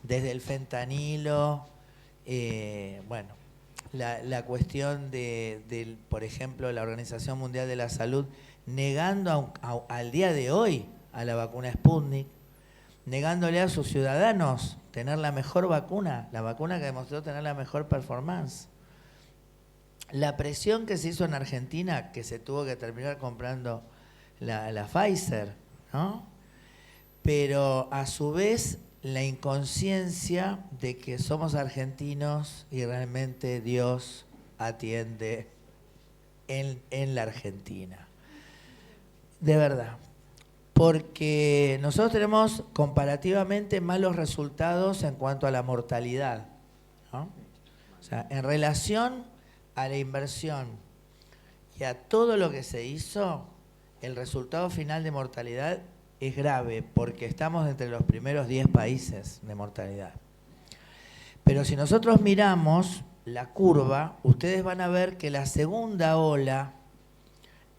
desde el fentanilo, bueno, la cuestión por ejemplo, la Organización Mundial de la Salud negando al día de hoy a la vacuna Sputnik, negándole a sus ciudadanos tener la mejor vacuna, la vacuna que demostró tener la mejor performance. La presión que se hizo en Argentina, que se tuvo que terminar comprando la Pfizer, ¿no? Pero a su vez la inconsciencia de que somos argentinos y realmente Dios atiende en la Argentina. De verdad. Porque nosotros tenemos comparativamente malos resultados en cuanto a la mortalidad, ¿no? O sea, en relación a la inversión y a todo lo que se hizo, el resultado final de mortalidad es grave, porque estamos entre los primeros 10 países de mortalidad. Pero si nosotros miramos la curva, ustedes van a ver que la segunda ola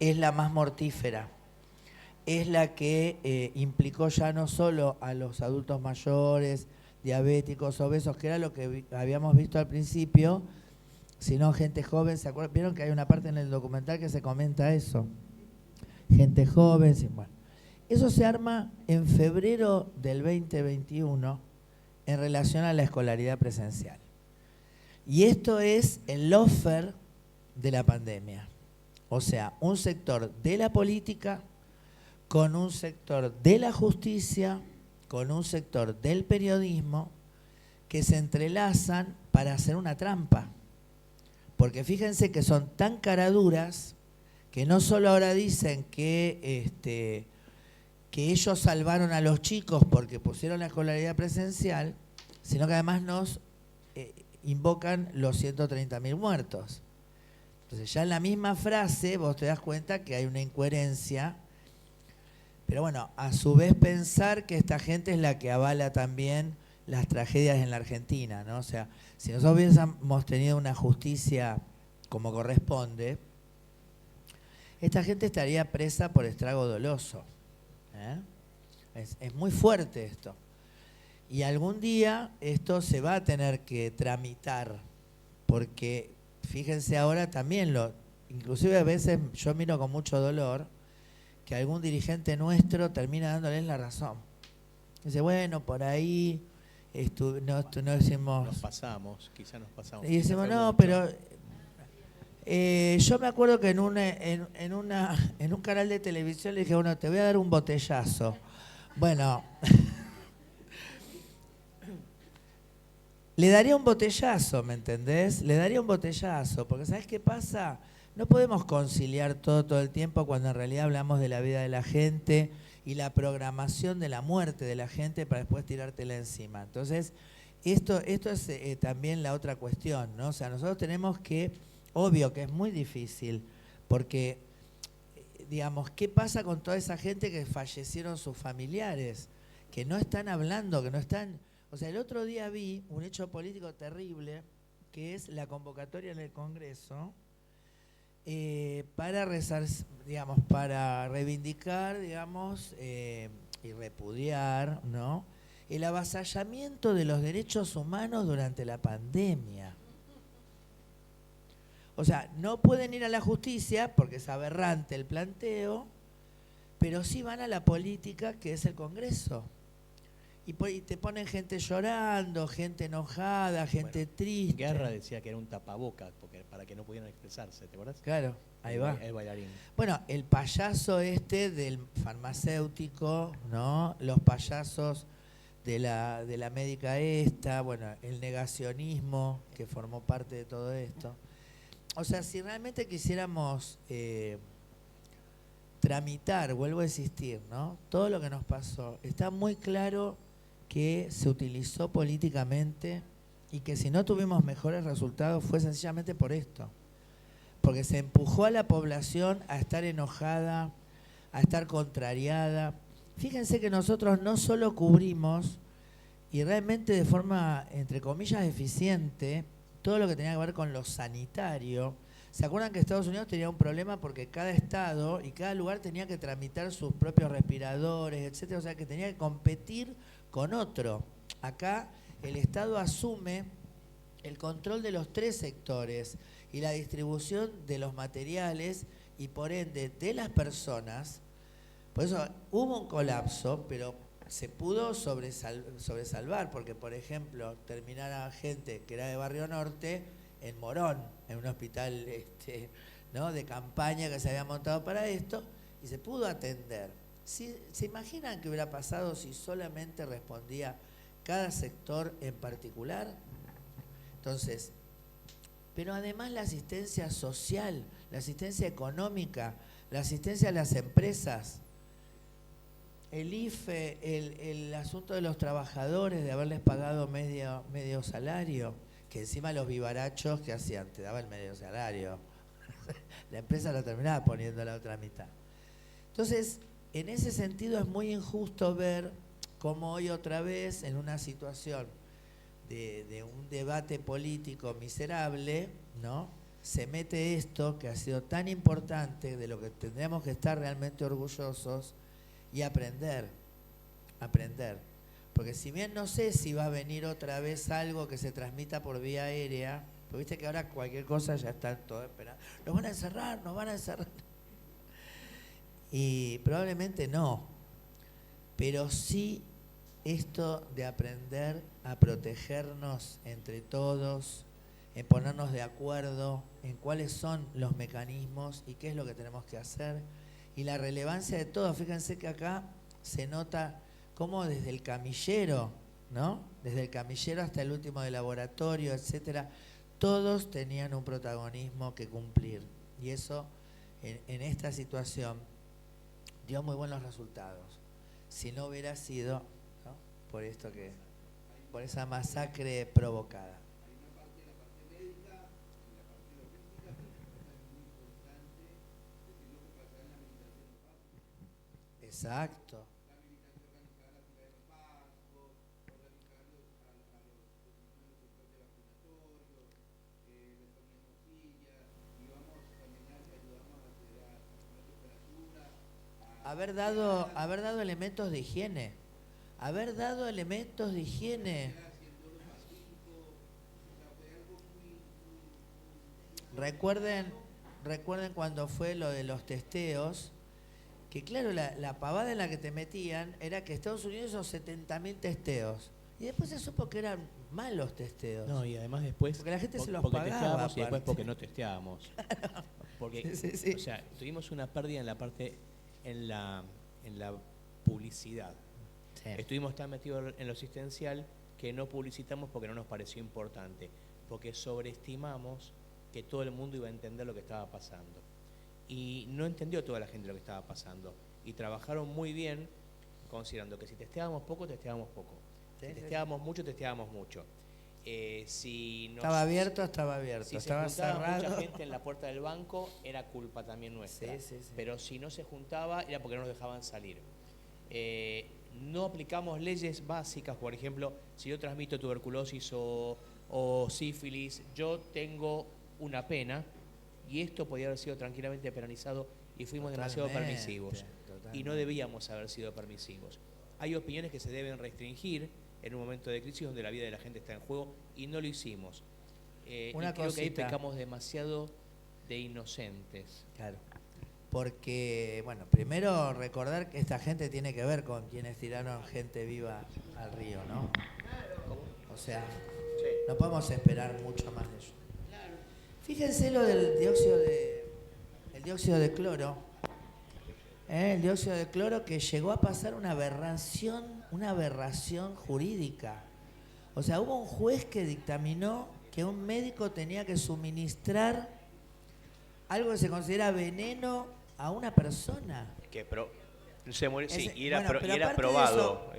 es la más mortífera. Es la que implicó ya no solo a los adultos mayores, diabéticos, obesos, que era lo que habíamos visto al principio, sino gente joven. ¿Se acuerdan? ¿Vieron que hay una parte en el documental que se comenta eso? Gente joven, sí, bueno. Eso se arma en febrero del 2021 en relación a la escolaridad presencial. Y esto es el lawfare de la pandemia. O sea, un sector de la política con un sector de la justicia, con un sector del periodismo, que se entrelazan para hacer una trampa. Porque fíjense que son tan caraduras que no solo ahora dicen que ellos salvaron a los chicos porque pusieron la escolaridad presencial, sino que además nos invocan los 130.000 muertos. Entonces ya en la misma frase vos te das cuenta que hay una incoherencia. Pero bueno, a su vez pensar que esta gente es la que avala también las tragedias en la Argentina, ¿no? O sea, si nosotros hubiésemos tenido una justicia como corresponde, esta gente estaría presa por estrago doloso. Es muy fuerte esto. Y algún día esto se va a tener que tramitar, porque fíjense ahora también, inclusive a veces yo miro con mucho dolor, que algún dirigente nuestro termina dándoles la razón. Dice, bueno, por ahí no decimos... Nos pasamos, quizás nos pasamos. Y decimos, no, pero... yo me acuerdo que en un canal de televisión le dije, bueno, te voy a dar un botellazo. Bueno, le daría un botellazo, ¿me entendés? Le daría un botellazo, porque ¿sabés qué pasa? No podemos conciliar todo el tiempo cuando en realidad hablamos de la vida de la gente y la programación de la muerte de la gente para después tirártela encima. Entonces, esto es también la otra cuestión, ¿no? O sea, nosotros tenemos que, obvio que es muy difícil, porque, digamos, ¿qué pasa con toda esa gente que fallecieron sus familiares? Que no están hablando, que no están... O sea, el otro día vi un hecho político terrible, que es la convocatoria en el Congreso, para para reivindicar, digamos, y repudiar, ¿no?, el avasallamiento de los derechos humanos durante la pandemia. O sea, no pueden ir a la justicia porque es aberrante el planteo, pero sí van a la política, que es el Congreso. Y te ponen gente llorando, gente enojada, gente triste. Guerra decía que era un tapabocas para que no pudieran expresarse, ¿te acuerdas? Claro, ahí va. El bailarín. Bueno, el payaso del farmacéutico, ¿no? Los payasos de la médica esta, bueno, el negacionismo que formó parte de todo esto. O sea, si realmente quisiéramos tramitar, vuelvo a insistir, ¿no?, todo lo que nos pasó, está muy claro que se utilizó políticamente y que si no tuvimos mejores resultados fue sencillamente por esto. Porque se empujó a la población a estar enojada, a estar contrariada. Fíjense que nosotros no solo cubrimos, y realmente de forma, entre comillas, eficiente, todo lo que tenía que ver con lo sanitario. ¿Se acuerdan que Estados Unidos tenía un problema porque cada estado y cada lugar tenía que tramitar sus propios respiradores, etcétera? O sea, que tenía que competir con otro. Acá el Estado asume el control de los 3 sectores y la distribución de los materiales y por ende de las personas. Por eso hubo un colapso, pero se pudo sobresalvar, porque por ejemplo terminara gente que era de Barrio Norte en Morón, en un hospital ¿no? de campaña que se había montado para esto, y se pudo atender. ¿Se imaginan qué hubiera pasado si solamente respondía cada sector en particular? Entonces, pero además la asistencia social, la asistencia económica, la asistencia a las empresas, el IFE, el asunto de los trabajadores, de haberles pagado medio salario, que encima los vivarachos que hacían, te daba el medio salario. La empresa lo terminaba poniendo la otra mitad. Entonces, en ese sentido es muy injusto ver cómo hoy otra vez, en una situación de un debate político miserable, ¿no? Se mete esto que ha sido tan importante, de lo que tendríamos que estar realmente orgullosos, y aprender. Porque si bien no sé si va a venir otra vez algo que se transmita por vía aérea, porque viste que ahora cualquier cosa ya está todo esperando. Nos van a encerrar. Y probablemente no. Pero sí esto de aprender a protegernos entre todos, en ponernos de acuerdo en cuáles son los mecanismos y qué es lo que tenemos que hacer. Y la relevancia de todo. Fíjense que acá se nota cómo desde el camillero, ¿no? Desde el camillero hasta el último de laboratorio, etcétera, todos tenían un protagonismo que cumplir. Y eso, en esta situación, dio muy buenos resultados. Si no hubiera sido, ¿no? por esa masacre provocada. Exacto. Haber dado elementos de higiene. Recuerden cuando fue lo de los testeos, que claro, la pavada en la que te metían era que Estados Unidos hizo 70.000 testeos. Y después se supo que eran malos testeos. No, y además después... Porque la gente se los porque pagaba. Testábamos y después porque no testeábamos. Claro. Porque, sí. o sea, tuvimos una pérdida en la parte, en la publicidad. Sí. Estuvimos tan metidos en lo asistencial que no publicitamos porque no nos pareció importante. Porque sobreestimamos que todo el mundo iba a entender lo que estaba pasando. Y no entendió toda la gente lo que estaba pasando. Y trabajaron muy bien, considerando que si testeábamos poco, testeábamos poco. Si testeábamos mucho, testeábamos mucho. Estaba abierto. Si estaba se juntaba cerrado. mucha gente en la puerta del banco, era culpa también nuestra. Sí. Pero si no se juntaba, era porque no nos dejaban salir. No aplicamos leyes básicas, por ejemplo, si yo transmito tuberculosis o sífilis, yo tengo una pena, y esto podía haber sido tranquilamente penalizado y fuimos demasiado permisivos. Y no debíamos haber sido permisivos. Hay opiniones que se deben restringir en un momento de crisis donde la vida de la gente está en juego y no lo hicimos. Y creo que ahí pecamos demasiado de inocentes. Claro. Porque, bueno, primero recordar que esta gente tiene que ver con quienes tiraron gente viva al río, ¿no? O sea, no podemos esperar mucho más de ello. Fíjense lo del dióxido de cloro. El dióxido de cloro que llegó a pasar una aberración jurídica. O sea, hubo un juez que dictaminó que un médico tenía que suministrar algo que se considera veneno a una persona. Era probado.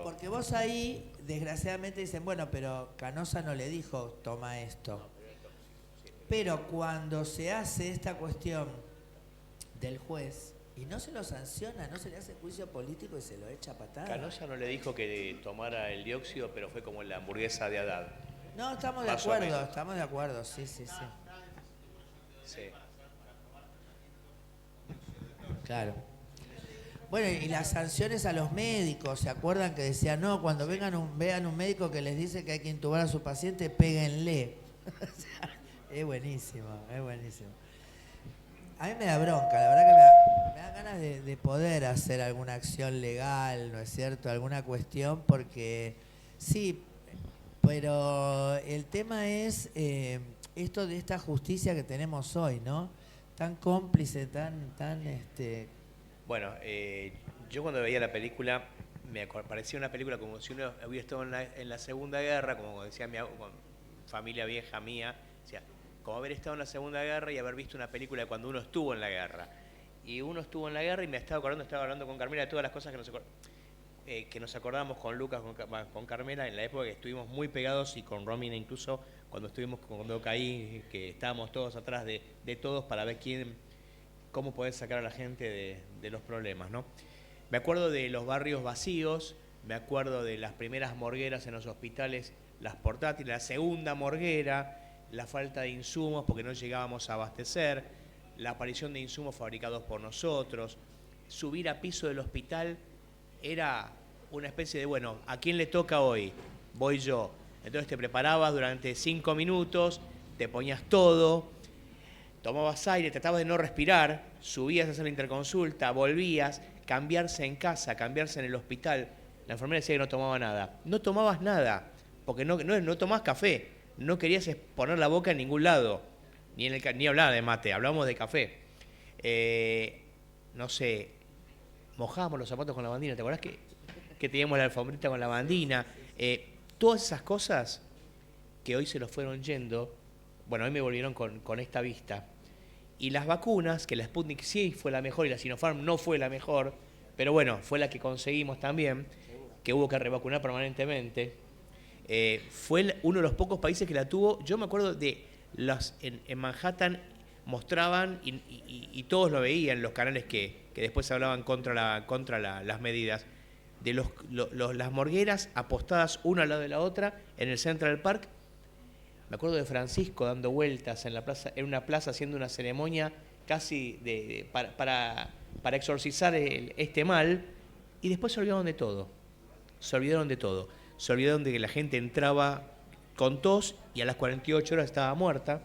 Porque vos ahí, desgraciadamente, dicen, bueno, pero Canosa no le dijo, toma esto. Pero cuando se hace esta cuestión del juez y no se lo sanciona, no se le hace juicio político y se lo echa a patada. Canosa no le dijo que tomara el dióxido, pero fue como la hamburguesa de Haddad. No, estamos de acuerdo, sí. Claro. Bueno, y las sanciones a los médicos, ¿se acuerdan que decían, no, cuando vean un médico que les dice que hay que intubar a su paciente, péguenle? O sea, es buenísimo, es buenísimo. A mí me da bronca, la verdad que me da ganas de poder hacer alguna acción legal, ¿no es cierto? Alguna cuestión, porque sí, pero el tema es esto de esta justicia que tenemos hoy, ¿no? Tan cómplice, Bueno, yo cuando veía la película, parecía una película como si uno hubiera estado en la Segunda Guerra, como decía mi familia vieja mía, decía, como haber estado en la Segunda Guerra y haber visto una película de cuando uno estuvo en la guerra. Y uno estuvo en la guerra y me estaba hablando con Carmela de todas las cosas que nos acordamos con Lucas, con Carmela, en la época que estuvimos muy pegados, y con Romina incluso, cuando caí, que estábamos todos atrás de todos para ver cómo poder sacar a la gente de los problemas, ¿no? Me acuerdo de los barrios vacíos, me acuerdo de las primeras morgueras en los hospitales, las portátiles, la segunda morguera, la falta de insumos porque no llegábamos a abastecer, la aparición de insumos fabricados por nosotros, subir a piso del hospital era una especie de, bueno, ¿a quién le toca hoy? Voy yo. Entonces te preparabas durante 5 minutos, te ponías todo, tomabas aire, tratabas de no respirar, subías a hacer la interconsulta, volvías, cambiarse en casa, cambiarse en el hospital. La enfermera decía que no tomaba nada. No tomabas nada, porque no tomabas café. No querías poner la boca en ningún lado, ni hablaba de mate, hablábamos de café. No sé, mojábamos los zapatos con lavandina, ¿te acordás que teníamos la alfombrita con lavandina? Todas esas cosas que hoy se nos fueron yendo, bueno, hoy me volvieron con esta vista. Y las vacunas, que la Sputnik sí fue la mejor y la Sinopharm no fue la mejor, pero bueno, fue la que conseguimos también, que hubo que revacunar permanentemente. Fue uno de los pocos países que la tuvo. Yo me acuerdo de en Manhattan mostraban, y todos lo veían, los canales que después hablaban contra las medidas, de las morgueras apostadas una al lado de la otra en el Central Park. Me acuerdo de Francisco dando vueltas en una plaza haciendo una ceremonia casi para exorcizar este mal, y después se olvidaron de todo. Se olvidaron de que la gente entraba con tos y a las 48 horas estaba muerta.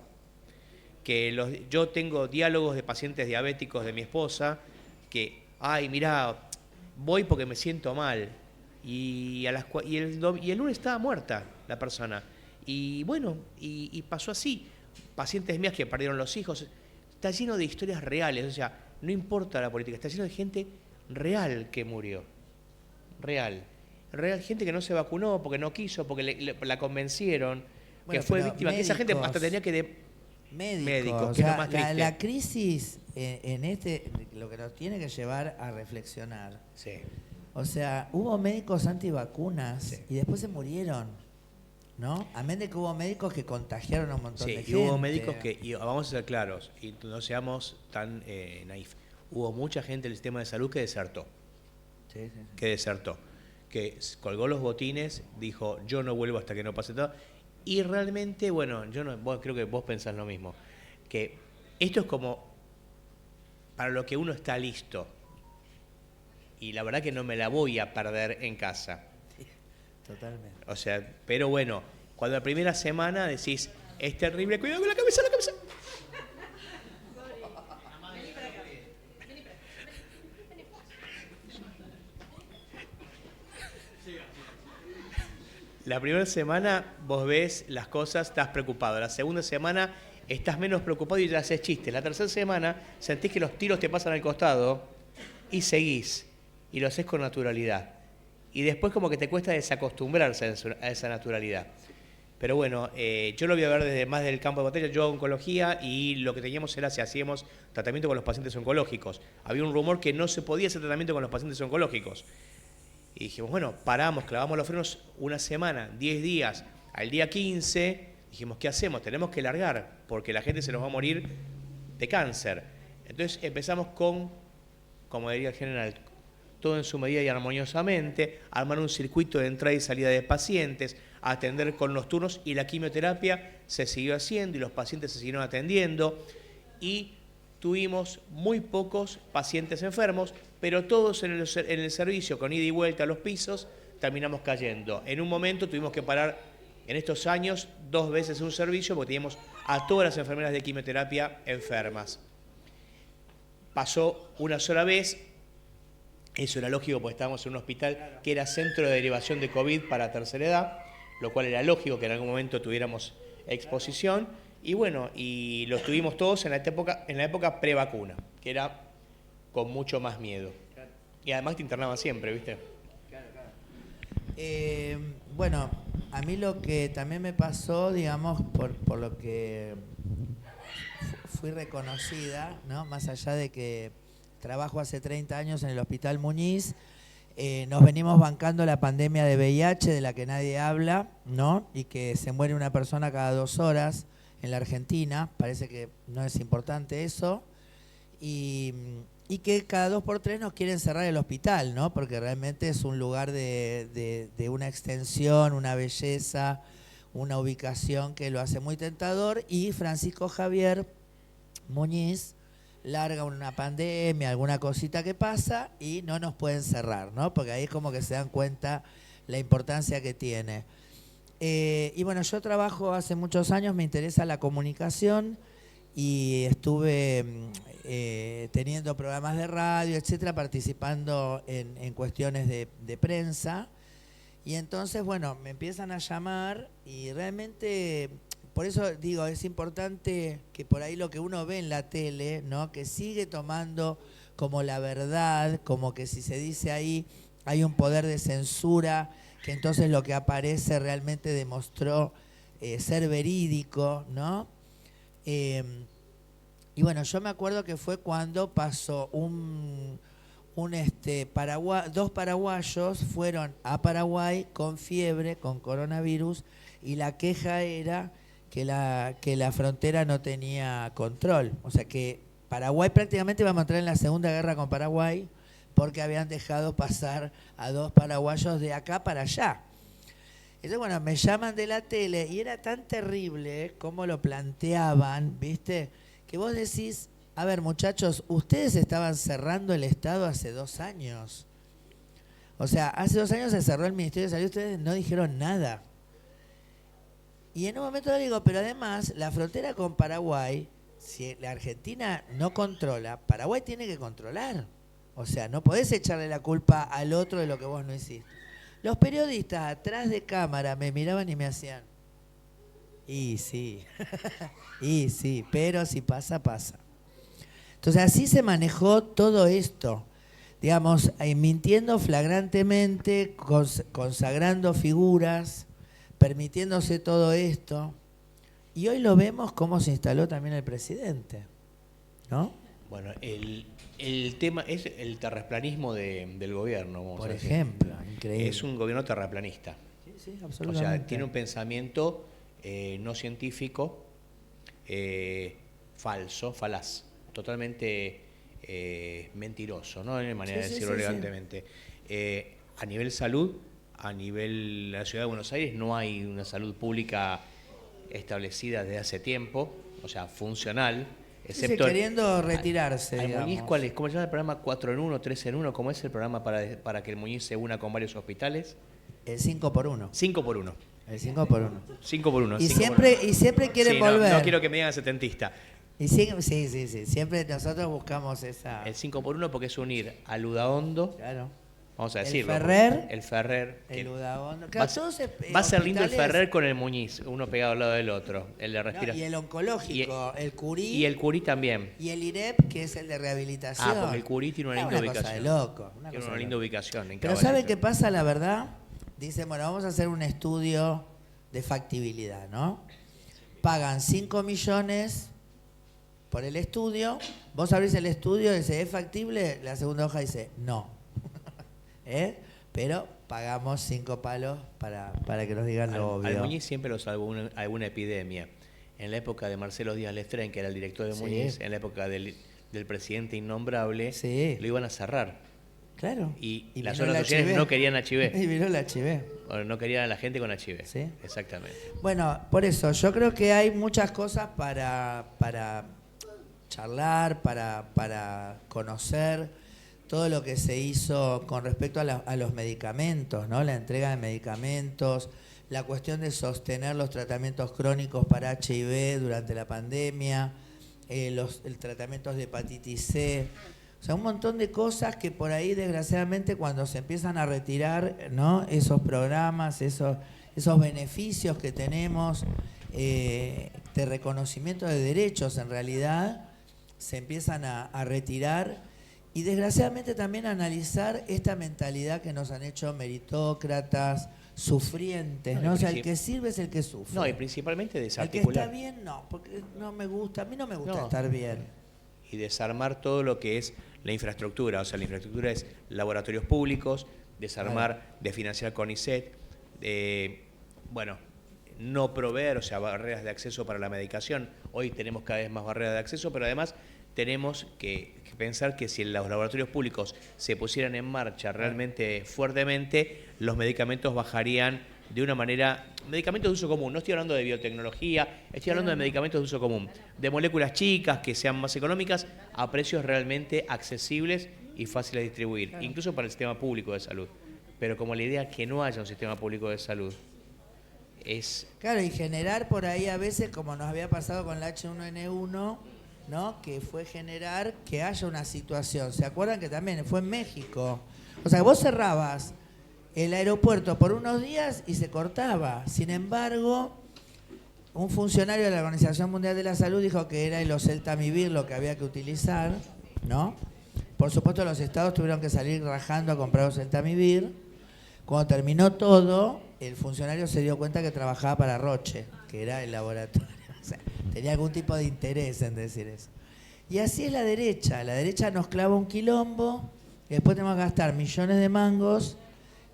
Yo tengo diálogos de pacientes diabéticos de mi esposa que, ay, mirá, voy porque me siento mal. Y el lunes estaba muerta la persona. Y bueno, y pasó así. Pacientes mías que perdieron los hijos. Está lleno de historias reales. O sea, no importa la política, está lleno de gente real que murió. Real, gente que no se vacunó porque no quiso, porque la convencieron, bueno, que fue víctima, que esa gente hasta tenía que... Médicos, que es lo más triste. La crisis lo que nos tiene que llevar a reflexionar. Sí. O sea, hubo médicos antivacunas, sí, y después se murieron, ¿no? Amén de que hubo médicos que contagiaron a un montón de gente. Sí, hubo médicos que, y vamos a ser claros, y no seamos tan naif, hubo mucha gente del sistema de salud que desertó. Sí. Que colgó los botines, dijo, yo no vuelvo hasta que no pase todo. Y realmente, bueno, creo que vos pensás lo mismo, que esto es como para lo que uno está listo. Y la verdad que no me la voy a perder en casa. Sí, totalmente. O sea, pero bueno, cuando la primera semana decís, es terrible, cuidado con la cabeza. La primera semana vos ves las cosas, estás preocupado. La segunda semana estás menos preocupado y ya haces chistes. La tercera semana sentís que los tiros te pasan al costado y seguís. Y lo haces con naturalidad. Y después como que te cuesta desacostumbrarse a esa naturalidad. Pero bueno, yo lo voy a ver desde más del campo de batalla. Yo hago oncología y lo que teníamos era si hacíamos tratamiento con los pacientes oncológicos. Había un rumor que no se podía hacer tratamiento con los pacientes oncológicos. Y dijimos, bueno, paramos, clavamos los frenos una semana, 10 días. Al día 15 dijimos, ¿qué hacemos? Tenemos que largar porque la gente se nos va a morir de cáncer. Entonces empezamos con, como diría el general, todo en su medida y armoniosamente, armar un circuito de entrada y salida de pacientes, atender con los turnos, y la quimioterapia se siguió haciendo y los pacientes se siguieron atendiendo y tuvimos muy pocos pacientes enfermos, pero todos en el servicio, con ida y vuelta a los pisos, terminamos cayendo. En un momento tuvimos que parar, en estos años, 2 veces un servicio porque teníamos a todas las enfermeras de quimioterapia enfermas. Pasó una sola vez, eso era lógico porque estábamos en un hospital que era centro de derivación de COVID para tercera edad, lo cual era lógico que en algún momento tuviéramos exposición, y bueno, y lo tuvimos todos en la época pre-vacuna, que era con mucho más miedo. Y además te internaban siempre, ¿viste? Bueno, a mí lo que también me pasó, digamos, por lo que fui reconocida, ¿no? Más allá de que trabajo hace 30 años en el Hospital Muñiz, nos venimos bancando la pandemia de VIH, de la que nadie habla, ¿no? Y que se muere una persona cada 2 horas en la Argentina, parece que no es importante eso, y que cada 2 por 3 nos quieren cerrar el hospital, ¿no? Porque realmente es un lugar de una extensión, una belleza, una ubicación que lo hace muy tentador, y Francisco Javier Muñiz larga una pandemia, alguna cosita que pasa y no nos pueden cerrar, ¿no? Porque ahí es como que se dan cuenta la importancia que tiene. Y bueno, yo trabajo hace muchos años, me interesa la comunicación y estuve teniendo programas de radio, etcétera, participando en cuestiones de prensa. Y entonces, bueno, me empiezan a llamar y realmente, por eso digo, es importante que por ahí lo que uno ve en la tele, ¿no? Que sigue tomando como la verdad, como que si se dice ahí hay un poder de censura, que entonces lo que aparece realmente demostró ser verídico, ¿no? Y bueno, yo me acuerdo que fue cuando pasó dos paraguayos fueron a Paraguay con fiebre, con coronavirus, y la queja era que la frontera no tenía control. O sea que Paraguay prácticamente iba a entrar en la Segunda Guerra con Paraguay porque habían dejado pasar a 2 paraguayos de acá para allá. Entonces, bueno, me llaman de la tele y era tan terrible como lo planteaban, ¿viste? Que vos decís, a ver, muchachos, ustedes estaban cerrando el Estado hace 2 años. O sea, hace 2 años se cerró el Ministerio de Salud, ustedes no dijeron nada. Y en un momento le digo, pero además, la frontera con Paraguay, si la Argentina no controla, Paraguay tiene que controlar. O sea, no podés echarle la culpa al otro de lo que vos no hiciste. Los periodistas atrás de cámara me miraban y me hacían, y sí, y sí, pero si pasa, pasa. Entonces así se manejó todo esto, digamos, mintiendo flagrantemente, consagrando figuras, permitiéndose todo esto. Y hoy lo vemos cómo se instaló también el presidente, ¿no? Bueno, el tema es el terraplanismo del gobierno. Por ejemplo, increíble. Es un gobierno terraplanista. Sí, sí, absolutamente. O sea, tiene un pensamiento no científico, falaz, totalmente mentiroso, ¿no? Hay manera de decirlo elegantemente. A nivel salud, a nivel de la ciudad de Buenos Aires, no hay una salud pública establecida desde hace tiempo, o sea, funcional. Excepto queriendo retirarse, al Muñiz, digamos. ¿cómo se llama el programa? 4 en 1, 3 en 1, ¿cómo es el programa para que el Muñiz se una con varios hospitales? El 5x1. 5 por 1. El 5x1. 5 por 1. Y siempre quieren volver. No quiero que me digan setentista. Y sí. Siempre nosotros buscamos esa. El 5 por 1 porque es unir a Ludaondo. Claro. Vamos a decirlo. El Ferrer. El Ludaondo. Claro, va a ser lindo el Ferrer con el Muñiz, uno pegado al lado del otro. El de respiración. Y el oncológico, el Curí. Y el Curí también. Y el IREP, que es el de rehabilitación. Porque el Curí tiene una linda ubicación. Cosa de loco. Tiene una linda ubicación. Pero ¿sabe qué pasa, la verdad? Dicen, bueno, vamos a hacer un estudio de factibilidad, ¿no? Pagan 5 millones por el estudio. Vos abrís el estudio y dice, ¿es factible? La segunda hoja dice, no. Pero pagamos 5 palos para que nos digan lo obvio. Al Muñiz siempre lo salvó alguna epidemia. En la época de Marcelo Díaz Lestrén, que era el director de Muñiz, en la época del presidente innombrable, lo iban a cerrar. Claro. Y las otras opciones no querían HIV. Y vino el HIV. O no querían a la gente con HIV. Sí. Exactamente. Bueno, por eso, yo creo que hay muchas cosas para charlar, para conocer todo lo que se hizo con respecto a los medicamentos, ¿no? La entrega de medicamentos, la cuestión de sostener los tratamientos crónicos para HIV durante la pandemia, los tratamientos de hepatitis C, o sea, un montón de cosas que por ahí, desgraciadamente, cuando se empiezan a retirar, ¿no? Esos programas, esos beneficios que tenemos de reconocimiento de derechos, en realidad, se empiezan a retirar. Y desgraciadamente también analizar esta mentalidad que nos han hecho meritócratas, sufrientes, ¿no? O sea, el que sirve es el que sufre. No, y principalmente desarticular. El que está bien, no, porque no me gusta, a mí no me gusta estar bien. Y desarmar todo lo que es la infraestructura, o sea, la infraestructura es laboratorios públicos, desarmar, de financiar CONICET, bueno, no proveer, o sea, barreras de acceso para la medicación. Hoy tenemos cada vez más barreras de acceso, pero además tenemos que pensar que si los laboratorios públicos se pusieran en marcha realmente fuertemente, los medicamentos bajarían de una manera, medicamentos de uso común, no estoy hablando de biotecnología, estoy hablando de medicamentos de uso común, de moléculas chicas que sean más económicas a precios realmente accesibles y fáciles de distribuir, incluso para el sistema público de salud. Pero como la idea es que no haya un sistema público de salud es... Claro, y generar por ahí a veces, como nos había pasado con la H1N1, ¿no? Que fue generar que haya una situación. ¿Se acuerdan que también fue en México? O sea, vos cerrabas el aeropuerto por unos días y se cortaba. Sin embargo, un funcionario de la Organización Mundial de la Salud dijo que era el oseltamivir lo que había que utilizar, ¿no? Por supuesto, los estados tuvieron que salir rajando a comprar oseltamivir. Cuando terminó todo, el funcionario se dio cuenta que trabajaba para Roche, que era el laboratorio. O sea, tenía algún tipo de interés en decir eso. Y así es la derecha nos clava un quilombo y después tenemos que gastar millones de mangos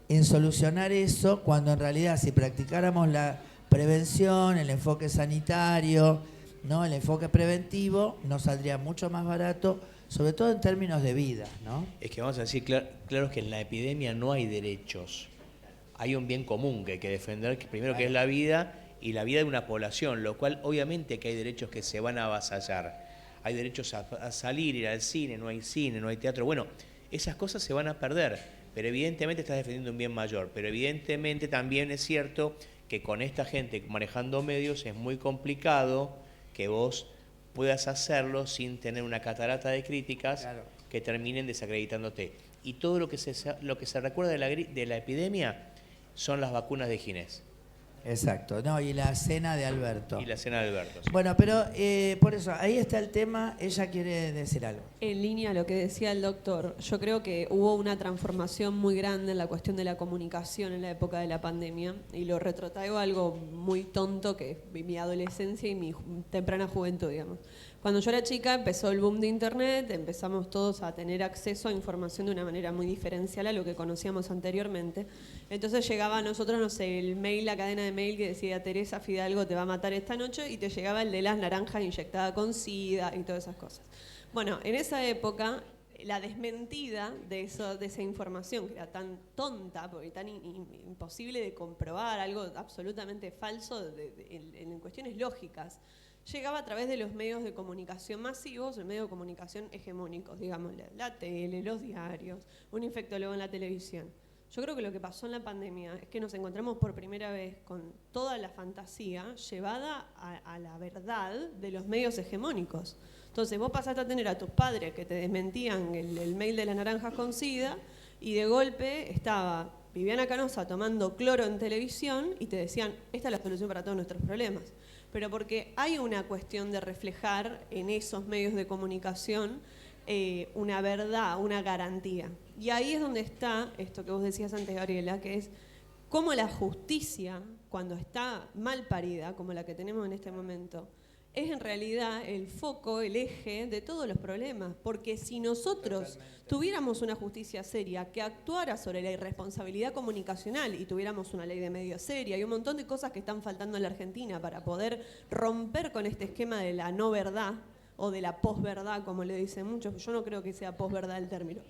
en solucionar eso, cuando en realidad si practicáramos la prevención, el enfoque sanitario, ¿no? El enfoque preventivo, nos saldría mucho más barato, sobre todo en términos de vida, ¿no? Es que vamos a decir claro que en la epidemia no hay derechos, hay un bien común que hay que defender, que primero que es la vida y la vida de una población, lo cual obviamente que hay derechos que se van a avasallar. Hay derechos a salir, ir al cine, no hay teatro. Bueno, esas cosas se van a perder, pero evidentemente estás defendiendo un bien mayor. Pero evidentemente también es cierto que con esta gente manejando medios es muy complicado que vos puedas hacerlo sin tener una catarata de críticas que terminen desacreditándote. Y todo lo que se recuerda de la epidemia son las vacunas de Ginés. Exacto, no, y la cena de Alberto. Y la cena de Alberto. Sí. Bueno, pero por eso, ahí está el tema, ella quiere decir algo. En línea a lo que decía el doctor, yo creo que hubo una transformación muy grande en la cuestión de la comunicación en la época de la pandemia, y lo retrotraigo a algo muy tonto que es mi adolescencia y mi temprana juventud, digamos. Cuando yo era chica empezó el boom de internet, empezamos todos a tener acceso a información de una manera muy diferencial a lo que conocíamos anteriormente. Entonces llegaba a nosotros, no sé, el mail, la cadena de mail que decía Teresa Fidalgo te va a matar esta noche, y te llegaba el de las naranjas inyectadas con SIDA y todas esas cosas. Bueno, en esa época la desmentida de esa información, que era tan tonta, porque tan imposible de comprobar, algo absolutamente falso en cuestiones lógicas, llegaba a través de los medios de comunicación masivos, el medio de comunicación hegemónicos, digamos, la tele, los diarios, un infectólogo en la televisión. Yo creo que lo que pasó en la pandemia es que nos encontramos por primera vez con toda la fantasía llevada a la verdad de los medios hegemónicos. Entonces vos pasaste a tener a tus padres que te desmentían el mail de las naranjas con SIDA, y de golpe estaba Viviana Canosa tomando cloro en televisión y te decían, esta es la solución para todos nuestros problemas. Pero porque hay una cuestión de reflejar en esos medios de comunicación una verdad, una garantía. Y ahí es donde está esto que vos decías antes, Gabriela, que es cómo la justicia, cuando está mal parida, como la que tenemos en este momento, es en realidad el foco, el eje de todos los problemas. Porque si nosotros tuviéramos una justicia seria que actuara sobre la irresponsabilidad comunicacional y tuviéramos una ley de medios seria y un montón de cosas que están faltando en la Argentina para poder romper con este esquema de la no verdad o de la posverdad, como le dicen muchos, yo no creo que sea posverdad el término,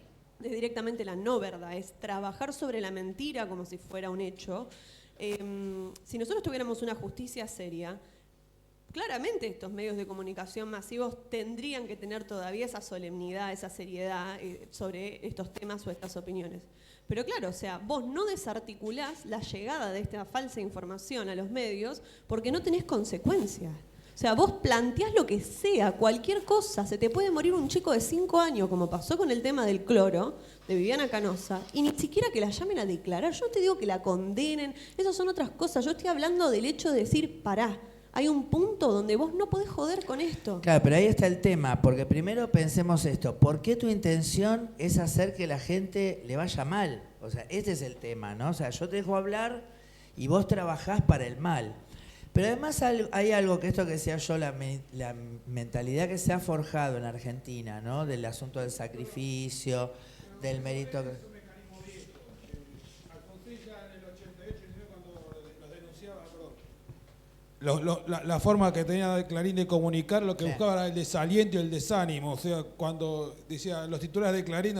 es directamente la no verdad, es trabajar sobre la mentira como si fuera un hecho. Si nosotros tuviéramos una justicia seria, Claramente estos medios de comunicación masivos tendrían que tener todavía esa solemnidad, esa seriedad sobre estos temas o estas opiniones. Pero claro, o sea, vos no desarticulás la llegada de esta falsa información a los medios porque no tenés consecuencias. O sea, vos planteás lo que sea, cualquier cosa. Se te puede morir un chico de 5 años, como pasó con el tema del cloro, de Viviana Canosa, y ni siquiera que la llamen a declarar. Yo te digo que la condenen, esas son otras cosas. Yo estoy hablando del hecho de decir, pará, hay un punto donde vos no podés joder con esto. Claro, pero ahí está el tema, porque primero pensemos esto, ¿por qué tu intención es hacer que la gente le vaya mal? O sea, este es el tema, ¿no? O sea, yo te dejo hablar y vos trabajás para el mal. Pero además hay algo que esto que decía yo, la mentalidad que se ha forjado en Argentina, ¿no? Del asunto del sacrificio, del mérito. La forma que tenía Clarín de comunicar, lo que buscaba era el desaliento y el desánimo. O sea, cuando decía los titulares de Clarín,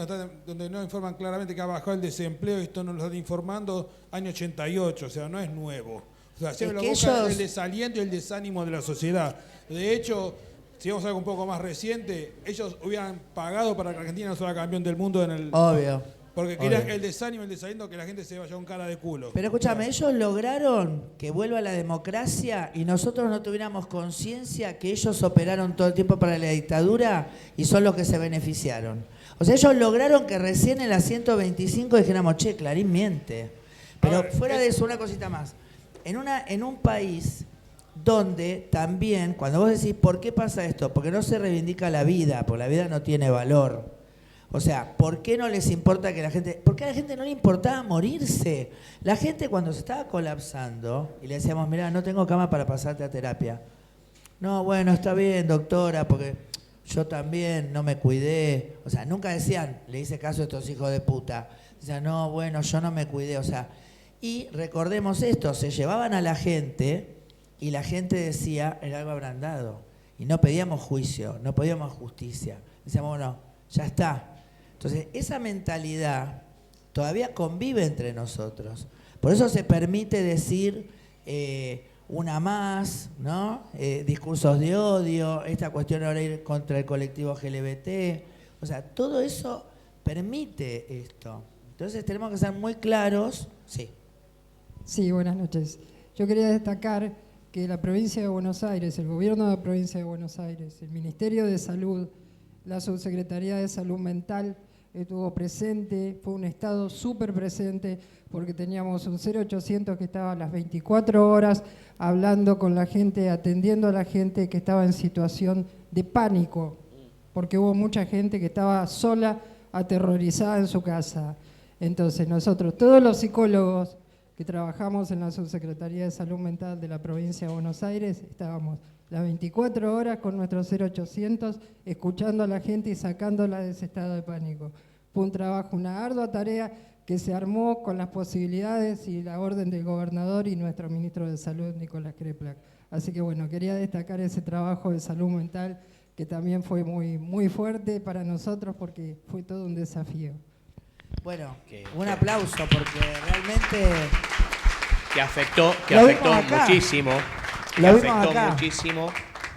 donde no informan claramente que ha bajado el desempleo, esto nos lo están informando año 88, o sea, no es nuevo. O sea, siempre lo busca el desaliento y el desánimo de la sociedad. De hecho, si vamos a algo un poco más reciente, ellos hubieran pagado para que Argentina no fuera campeón del mundo en el... Obvio. Porque querían el desánimo y el desaliento, que la gente se vaya con cara de culo. Pero escúchame, ellos lograron que vuelva la democracia y nosotros no tuviéramos conciencia que ellos operaron todo el tiempo para la dictadura y son los que se beneficiaron. O sea, ellos lograron que recién en la 125 dijéramos, che, Clarín miente. Pero fuera de eso, una cosita más. En un país donde también, cuando vos decís, ¿por qué pasa esto? Porque no se reivindica la vida, porque la vida no tiene valor. O sea, ¿por qué no les importa que la gente... ¿Por qué a la gente no le importaba morirse? La gente cuando se estaba colapsando y le decíamos, mirá, no tengo cama para pasarte a terapia. No, bueno, está bien, doctora, porque yo también no me cuidé. O sea, nunca decían, le hice caso a estos hijos de puta. Decían, no, bueno, yo no me cuidé. O sea, y recordemos esto, se llevaban a la gente y la gente decía, era algo abrandado. Y no pedíamos juicio, no pedíamos justicia. Decíamos, bueno, ya está. Entonces, esa mentalidad todavía convive entre nosotros. Por eso se permite decir una más, ¿no? Discursos de odio, esta cuestión ahora ir contra el colectivo LGBT. O sea, todo eso permite esto. Entonces, tenemos que ser muy claros. Sí. Sí, buenas noches. Yo quería destacar que la provincia de Buenos Aires, el gobierno de la provincia de Buenos Aires, el Ministerio de Salud, la Subsecretaría de Salud Mental estuvo presente, fue un estado súper presente porque teníamos un 0800 que estaba a las 24 horas hablando con la gente, atendiendo a la gente que estaba en situación de pánico, porque hubo mucha gente que estaba sola, aterrorizada en su casa. Entonces nosotros, todos los psicólogos que trabajamos en la Subsecretaría de Salud Mental de la provincia de Buenos Aires, estábamos las 24 horas con nuestro 0800, escuchando a la gente y sacándola de ese estado de pánico. Fue un trabajo, una ardua tarea que se armó con las posibilidades y la orden del gobernador y nuestro ministro de Salud, Nicolás Kreplak. Así que bueno, quería destacar ese trabajo de salud mental que también fue muy, muy fuerte para nosotros porque fue todo un desafío. Bueno, un aplauso porque realmente... Que afectó muchísimo. Lo vimos afectó acá. muchísimo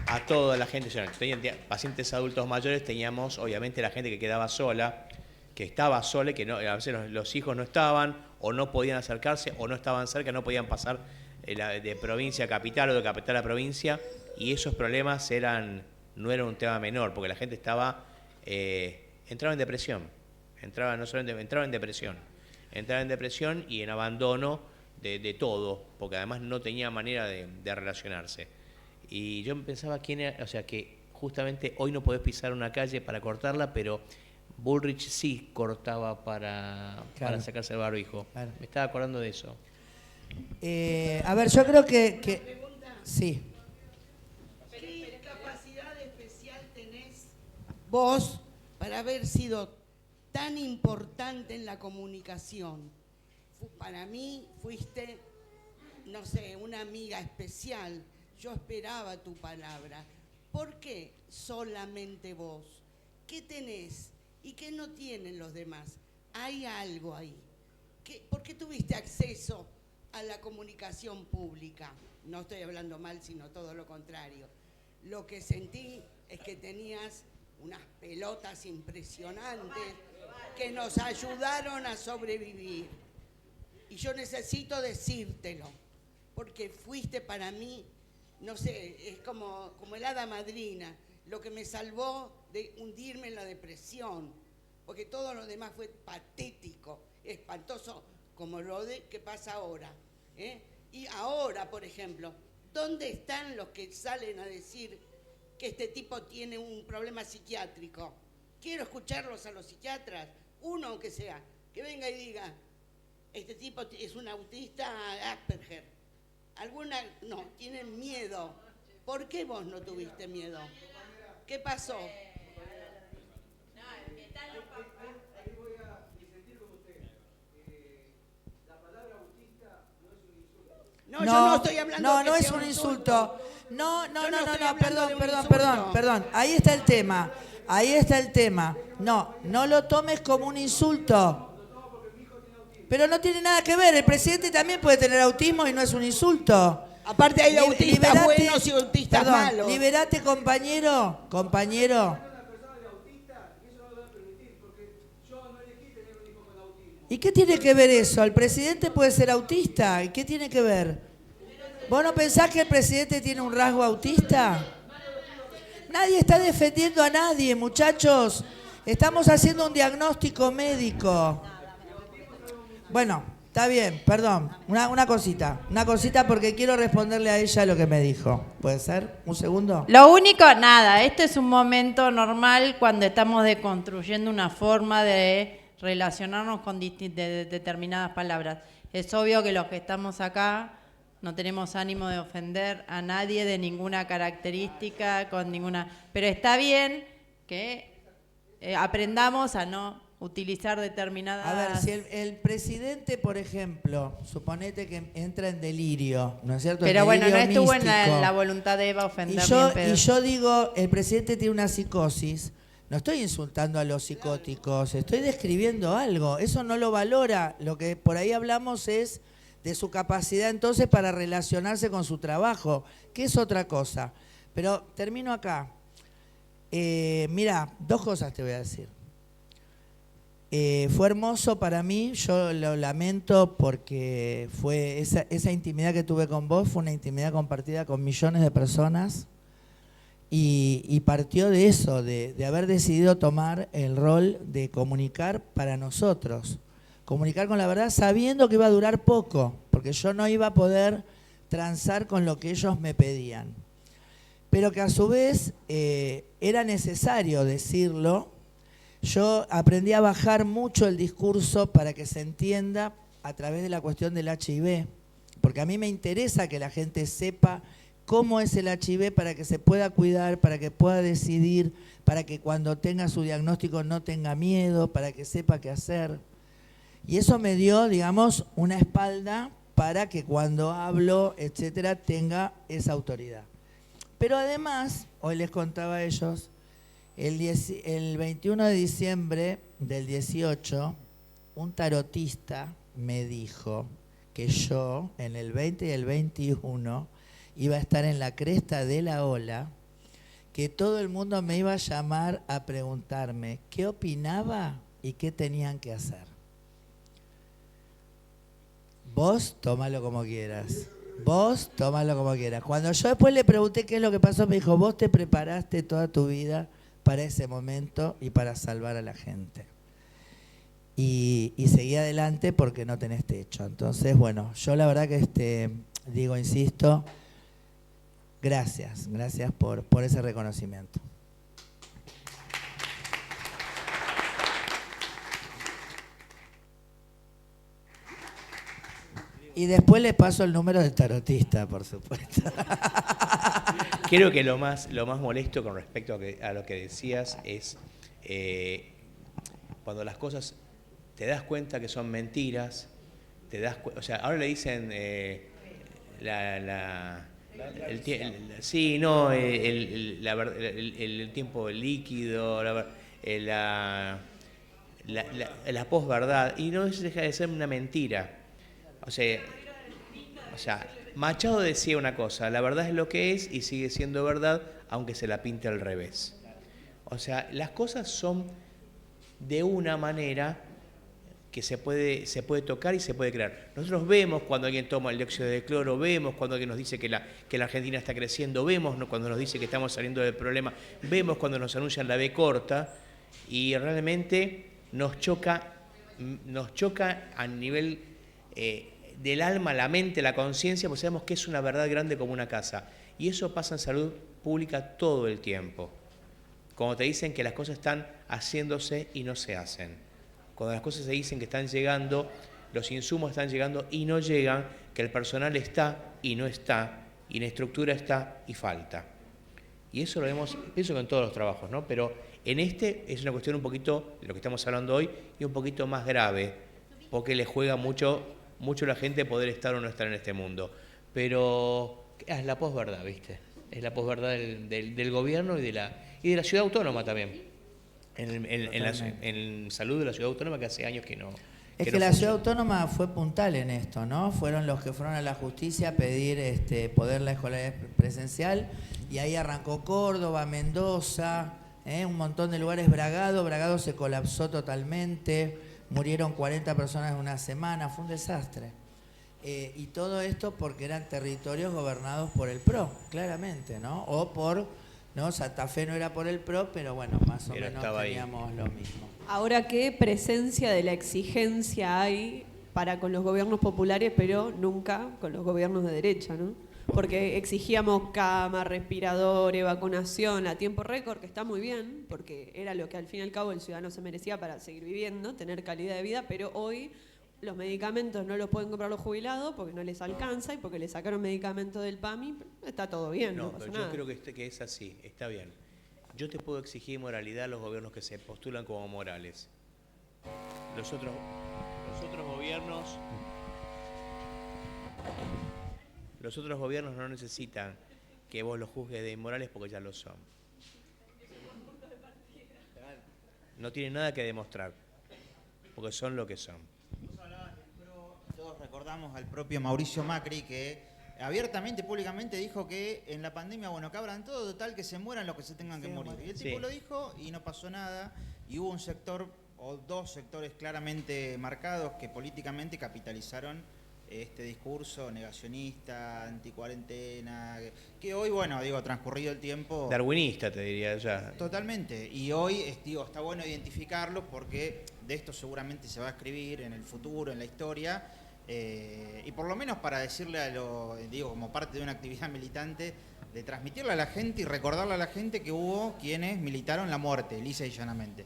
a toda la gente. Tenían pacientes adultos mayores, teníamos obviamente la gente que quedaba sola, que estaba sola y que no, a veces los hijos no estaban o no podían acercarse o no estaban cerca, no podían pasar de provincia a capital o de capital a provincia, y esos problemas no eran un tema menor, porque la gente entraba en depresión, entraba en depresión y en abandono de todo, porque además no tenía manera de relacionarse. Y yo pensaba que justamente hoy no podés pisar una calle para cortarla, pero Bullrich sí cortaba para sacarse el barbijo. Claro. Me estaba acordando de eso. A ver, yo creo que sí. ¿Qué capacidad especial tenés vos para haber sido tan importante en la comunicación? Para mí fuiste, no sé, una amiga especial. Yo esperaba tu palabra. ¿Por qué solamente vos? ¿Qué tenés y qué no tienen los demás? Hay algo ahí. ¿Por qué tuviste acceso a la comunicación pública. No estoy hablando mal, sino todo lo contrario. Lo que sentí es que tenías unas pelotas impresionantes que nos ayudaron a sobrevivir. Y yo necesito decírtelo, porque fuiste para mí, no sé, es como el hada madrina, lo que me salvó de hundirme en la depresión, porque todo lo demás fue patético, espantoso, como lo que pasa ahora. Y ahora, por ejemplo, ¿dónde están los que salen a decir que este tipo tiene un problema psiquiátrico? Quiero escucharlos a los psiquiatras, uno aunque sea, que venga y diga, este tipo es un autista Asperger. No, tienen miedo. ¿Por qué vos no tuviste miedo? ¿Qué pasó? Ahí voy a disentir con usted. La palabra autista no es un insulto. No, yo no estoy hablando de que no es sea un insulto. No, perdón. perdón. Ahí está el tema. No lo tomes como un insulto. Pero no tiene nada que ver. El presidente también puede tener autismo y no es un insulto. Aparte hay autistas buenos y autistas malos. Liberate, compañero. ¿Y qué tiene que ver eso? El presidente puede ser autista. ¿Y qué tiene que ver? ¿Vos no pensás que el presidente tiene un rasgo autista? Nadie está defendiendo a nadie, muchachos. Estamos haciendo un diagnóstico médico. Bueno, está bien, perdón. Una cosita porque quiero responderle a ella lo que me dijo. ¿Puede ser? ¿Un segundo? Lo único, nada, este es un momento normal cuando estamos deconstruyendo una forma de relacionarnos con determinadas palabras. Es obvio que los que estamos acá no tenemos ánimo de ofender a nadie de ninguna característica, pero está bien que aprendamos a no utilizar determinadas... A ver, si el presidente, por ejemplo, suponete que entra en delirio, ¿no es cierto? Pero bueno, no estuvo en místico. la voluntad de Eva ofender Y yo digo, el presidente tiene una psicosis. No estoy insultando a los psicóticos, estoy describiendo algo. Eso no lo valora. Lo que por ahí hablamos es de su capacidad entonces para relacionarse con su trabajo, que es otra cosa. Pero termino acá. Mira, dos cosas te voy a decir. Fue hermoso para mí, yo lo lamento porque fue esa intimidad que tuve con vos, fue una intimidad compartida con millones de personas y partió de eso, de haber decidido tomar el rol de comunicar para nosotros, comunicar con la verdad sabiendo que iba a durar poco, porque yo no iba a poder transar con lo que ellos me pedían, pero que a su vez era necesario decirlo. Yo aprendí a bajar mucho el discurso para que se entienda a través de la cuestión del HIV, porque a mí me interesa que la gente sepa cómo es el HIV para que se pueda cuidar, para que pueda decidir, para que cuando tenga su diagnóstico no tenga miedo, para que sepa qué hacer. Y eso me dio, digamos, una espalda para que cuando hablo, etcétera, tenga esa autoridad. Pero además, hoy les contaba a ellos, el 21 de diciembre del 18, un tarotista me dijo que yo, en el 20 y el 21, iba a estar en la cresta de la ola, que todo el mundo me iba a llamar a preguntarme qué opinaba y qué tenían que hacer. Vos tómalo como quieras. Cuando yo después le pregunté qué es lo que pasó, me dijo, vos te preparaste toda tu vida para ese momento y para salvar a la gente. Y seguí adelante porque no tenés techo. Entonces, bueno, yo la verdad que insisto, gracias por ese reconocimiento. Y después le paso el número del tarotista, por supuesto. Creo que lo más molesto con respecto a lo que decías es cuando las cosas te das cuenta que son mentiras, o sea, ahora le dicen el tiempo líquido, la posverdad, y no deja de ser una mentira. O sea, sea, Machado decía una cosa, la verdad es lo que es y sigue siendo verdad, aunque se la pinte al revés. O sea, las cosas son de una manera que se puede tocar y se puede crear. Nosotros vemos cuando alguien toma el dióxido de cloro, vemos cuando alguien nos dice que la Argentina está creciendo, vemos cuando nos dice que estamos saliendo del problema, vemos cuando nos anuncian la B corta, y realmente nos choca a nivel del alma, la mente, la conciencia, porque sabemos que es una verdad grande como una casa. Y eso pasa en salud pública todo el tiempo. Cuando te dicen que las cosas están haciéndose y no se hacen. Cuando las cosas se dicen que están llegando, los insumos están llegando y no llegan, que el personal está y no está, y la estructura está y falta. Y eso lo vemos, pienso que en todos los trabajos, ¿no? Pero en este es una cuestión un poquito, de lo que estamos hablando hoy, y un poquito más grave, porque le juega mucho a la gente poder estar o no estar en este mundo. Pero es la posverdad, ¿viste? Es la posverdad del gobierno y de la ciudad autónoma también. En salud de la ciudad autónoma, que hace años que no. Es que la ciudad autónoma fue puntal en esto, ¿no? Fueron los que fueron a la justicia a pedir poder la escolaridad presencial, y ahí arrancó Córdoba, Mendoza, un montón de lugares. Bragado se colapsó totalmente, murieron 40 personas en una semana, fue un desastre. Y todo esto porque eran territorios gobernados por el PRO, claramente, ¿no? O por, ¿no? Santa Fe no era por el PRO, pero bueno, más o menos teníamos lo mismo. Ahora, ¿qué presencia de la exigencia hay para con los gobiernos populares, pero nunca con los gobiernos de derecha, ¿no? Porque exigíamos cama, respiradores, vacunación a tiempo récord, que está muy bien, porque era lo que al fin y al cabo el ciudadano se merecía para seguir viviendo, tener calidad de vida, pero hoy los medicamentos no los pueden comprar los jubilados porque no les alcanza y porque le sacaron medicamentos del PAMI. Está todo bien, no pasa pero nada. yo creo que es así, está bien. Yo te puedo exigir moralidad a los gobiernos que se postulan como morales. Los otros gobiernos no necesitan que vos los juzgues de inmorales porque ya lo son. No tienen nada que demostrar, porque son lo que son. Todos recordamos al propio Mauricio Macri, que abiertamente, públicamente dijo que en la pandemia, bueno, que abran todo, total, que se mueran los que se tengan que morir. Y el tipo lo dijo y no pasó nada, y hubo un sector o dos sectores claramente marcados que políticamente capitalizaron este discurso negacionista, anticuarentena, que hoy, bueno, digo, transcurrido el tiempo... Darwinista, te diría ya. Totalmente, y hoy, digo, está bueno identificarlo porque de esto seguramente se va a escribir en el futuro, en la historia, y por lo menos para decirle digo, como parte de una actividad militante, de transmitirle a la gente y recordarle a la gente que hubo quienes militaron la muerte, lisa y llanamente.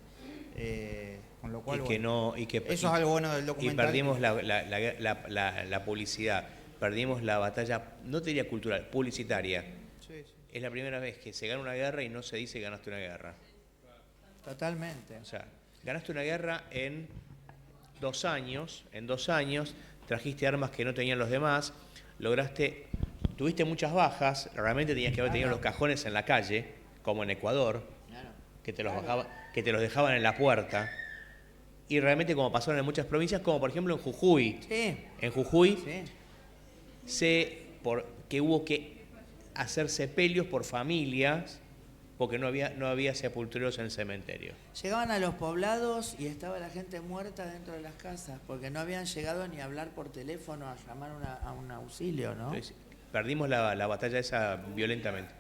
Con lo cual, eso es algo bueno del documental. Y perdimos la publicidad, perdimos la batalla, no te diría cultural, publicitaria. Sí. Es la primera vez que se gana una guerra y no se dice que ganaste una guerra. Totalmente. O sea, ganaste una guerra en 2 años, trajiste armas que no tenían los demás, tuviste muchas bajas, realmente tenías que haber tenido los cajones en la calle, como en Ecuador, que te los dejaban en la puerta. Y realmente, como pasaron en muchas provincias, como por ejemplo en Jujuy. Sí. En Jujuy que hubo que hacer sepelios por familias porque no había sepultureros en el cementerio. Llegaban a los poblados y estaba la gente muerta dentro de las casas porque no habían llegado ni a hablar por teléfono a llamar a un auxilio, ¿no? Entonces, perdimos la batalla esa violentamente.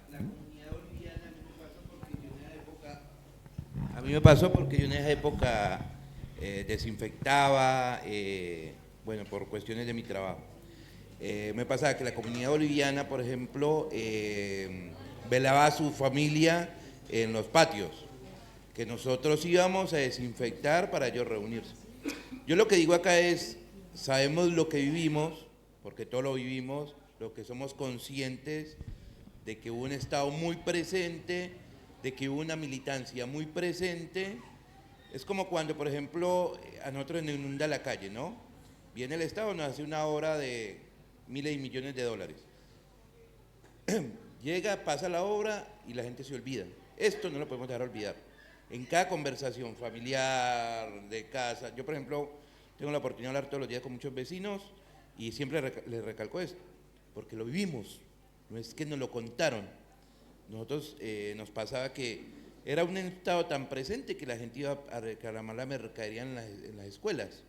A mí me pasó porque yo en esa época desinfectaba, bueno, por cuestiones de mi trabajo. Me pasaba que la comunidad boliviana, por ejemplo, velaba a su familia en los patios, que nosotros íbamos a desinfectar para ellos reunirse. Yo lo que digo acá es, sabemos lo que vivimos, porque todo lo vivimos, lo que somos conscientes de que hubo un Estado muy presente, de que hubo una militancia muy presente. Es como cuando, por ejemplo, a nosotros nos inunda la calle, ¿no? Viene el Estado, nos hace una obra de miles y millones de dólares. Llega, pasa la obra y la gente se olvida. Esto no lo podemos dejar olvidar. En cada conversación familiar, de casa, yo por ejemplo tengo la oportunidad de hablar todos los días con muchos vecinos y siempre les recalco esto. porque lo vivimos, no es que nos lo contaron. Nosotros nos pasaba que era un estado tan presente que la gente iba a reclamar la mercadería en las escuelas.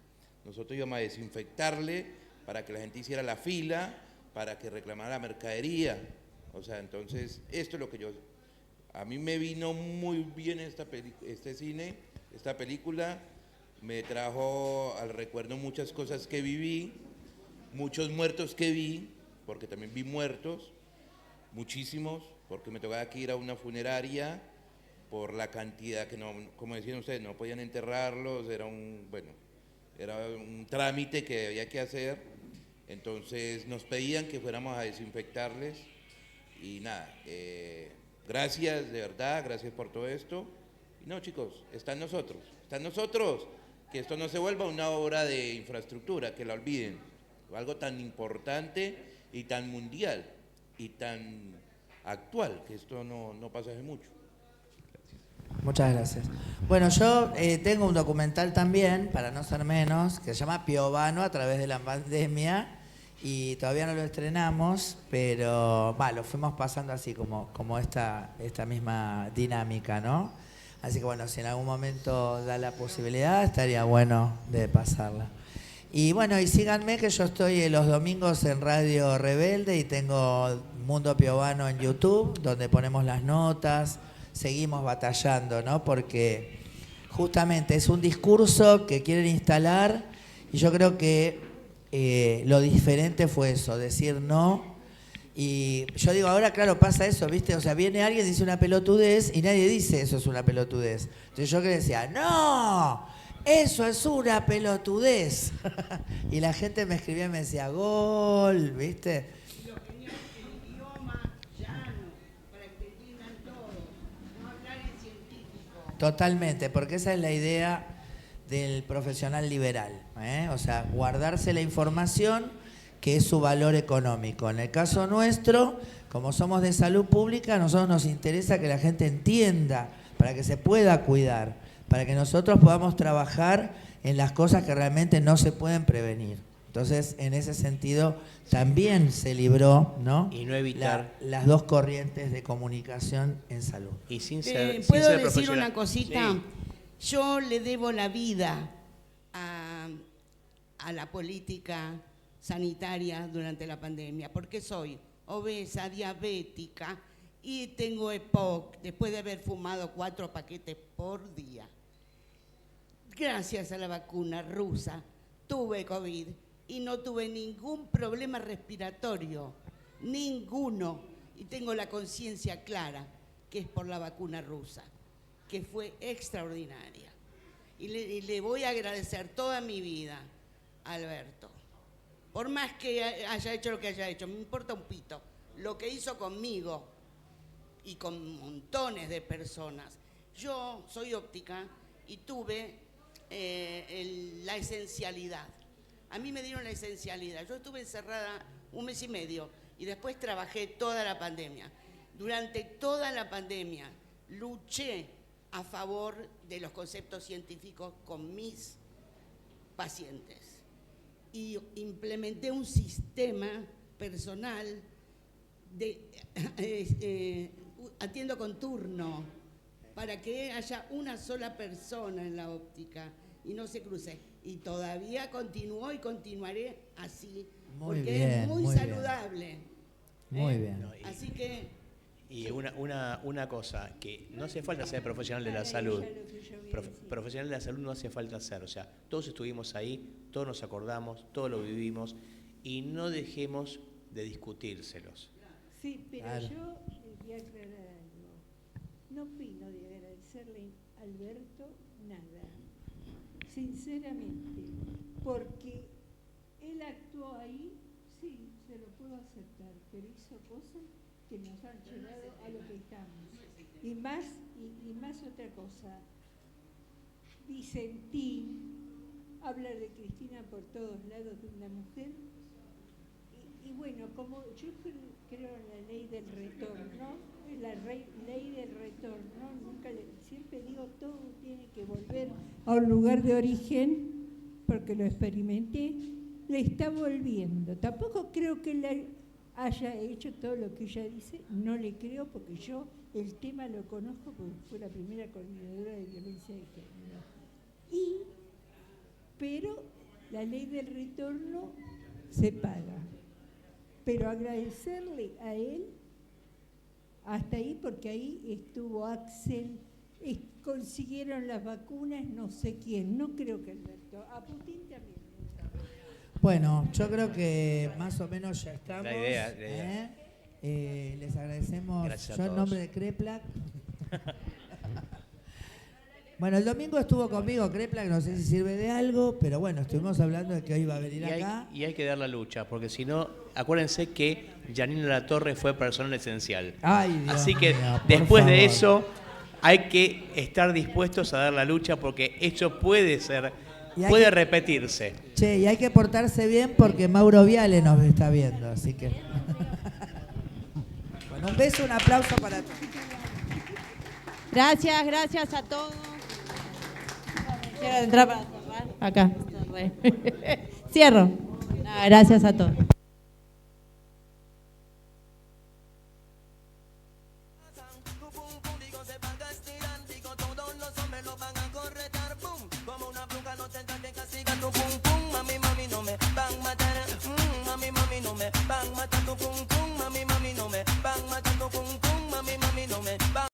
Nosotros íbamos a desinfectarle para que la gente hiciera la fila, para que reclamara la mercadería. O sea, entonces, esto es lo que a mí me vino muy bien esta película, me trajo al recuerdo muchas cosas que viví, muchos muertos que vi, porque también vi muertos, muchísimos, porque me tocaba que ir a una funeraria por la cantidad que no, como decían ustedes, no podían enterrarlos, era un trámite que había que hacer, entonces nos pedían que fuéramos a desinfectarles y nada, gracias, de verdad, gracias por todo esto. Y no, chicos, está en nosotros, que esto no se vuelva una obra de infraestructura, que la olviden, algo tan importante y tan mundial y tan actual, que esto no pasa hace mucho. Muchas gracias. Bueno, yo tengo un documental también, para no ser menos, que se llama Piovano a través de la pandemia y todavía no lo estrenamos, pero lo fuimos pasando así como esta misma dinámica, ¿no? Así que bueno, si en algún momento da la posibilidad, estaría bueno de pasarla. Y bueno, y síganme que yo estoy los domingos en Radio Rebelde y tengo Mundo Piovano en YouTube, donde ponemos las notas, seguimos batallando, ¿no? Porque justamente es un discurso que quieren instalar y yo creo que lo diferente fue eso, decir no. Y yo digo, ahora claro, pasa eso, ¿viste? O sea, viene alguien, dice una pelotudez y nadie dice eso es una pelotudez. Entonces yo que decía, ¡no! Eso es una pelotudez. Y la gente me escribía y me decía, gol, ¿viste? Y lo genial es el idioma llano, para que entiendan todo, no hablar en científico. Totalmente, porque esa es la idea del profesional liberal, ¿eh? O sea, guardarse la información que es su valor económico. En el caso nuestro, como somos de salud pública, a nosotros nos interesa que la gente entienda, para que se pueda cuidar, para que nosotros podamos trabajar en las cosas que realmente no se pueden prevenir. Entonces, en ese sentido, también se libró, ¿no? Y no evitar las dos corrientes de comunicación en salud. Y sin ser ¿Puedo ser decir profesional. una cosita? Sí. Yo le debo la vida a la política sanitaria durante la pandemia, porque soy obesa, diabética y tengo EPOC, después de haber fumado 4 paquetes por día. Gracias a la vacuna rusa tuve COVID y no tuve ningún problema respiratorio, ninguno, y tengo la conciencia clara que es por la vacuna rusa, que fue extraordinaria. Y le voy a agradecer toda mi vida a Alberto. Por más que haya hecho lo que haya hecho, me importa un pito. Lo que hizo conmigo y con montones de personas. Yo soy óptica y tuve la esencialidad. A mí me dieron la esencialidad. Yo estuve encerrada 1 mes y medio y después trabajé toda la pandemia. Durante toda la pandemia luché a favor de los conceptos científicos con mis pacientes y implementé un sistema personal de atiendo con turno para que haya una sola persona en la óptica y no se cruce. Y todavía continúo y continuaré así, Muy porque bien, es muy muy bien. saludable. Muy bien. No, Así que Y una cosa, que no hace falta ser profesional de la salud. Profesional de la salud no hace falta ser. O sea, todos estuvimos ahí, todos nos acordamos, todos lo vivimos y no dejemos de discutírselos. Sí, pero Claro. yo voy a aclarar algo. No opino de agradecerle a Alberto nada, sinceramente, porque él actuó ahí, sí, se lo puedo aceptar, pero hizo cosas que nos han llevado a lo que estamos. Y más otra cosa, Vicentín habla de Cristina por todos lados de una mujer. Y bueno, como yo creo en la ley del retorno, ley del retorno, siempre digo todo tiene que volver a un lugar de origen, porque lo experimenté, le está volviendo. Tampoco creo que haya hecho todo lo que ella dice, no le creo porque yo el tema lo conozco porque fue la primera coordinadora de violencia de género. Pero la ley del retorno se paga. Pero agradecerle a él hasta ahí, porque ahí estuvo Axel, consiguieron las vacunas, no sé quién, no creo que Alberto, a Putin también. Bueno, yo creo que más o menos ya estamos. La idea. Les agradecemos. Gracias a Yo en todos. nombre de Kreplak. Bueno, el domingo estuvo conmigo Kreplak, no sé si sirve de algo, pero bueno, estuvimos hablando de que hoy iba a venir acá. Y hay que dar la lucha, porque si no, acuérdense que Janina Latorre fue personal esencial. Ay, Dios Así que mío, por después de favor. eso hay que estar dispuestos a dar la lucha, porque eso puede Y repetirse. Che, y hay que portarse bien porque Mauro Viale nos está viendo, así que... Bueno, un beso, un aplauso para todos. Gracias a todos. Quiero entrar para cerrar. Acá. Cierro. Gracias a todos. Mami, no me van a matar, mami, no me van a matar tu pum.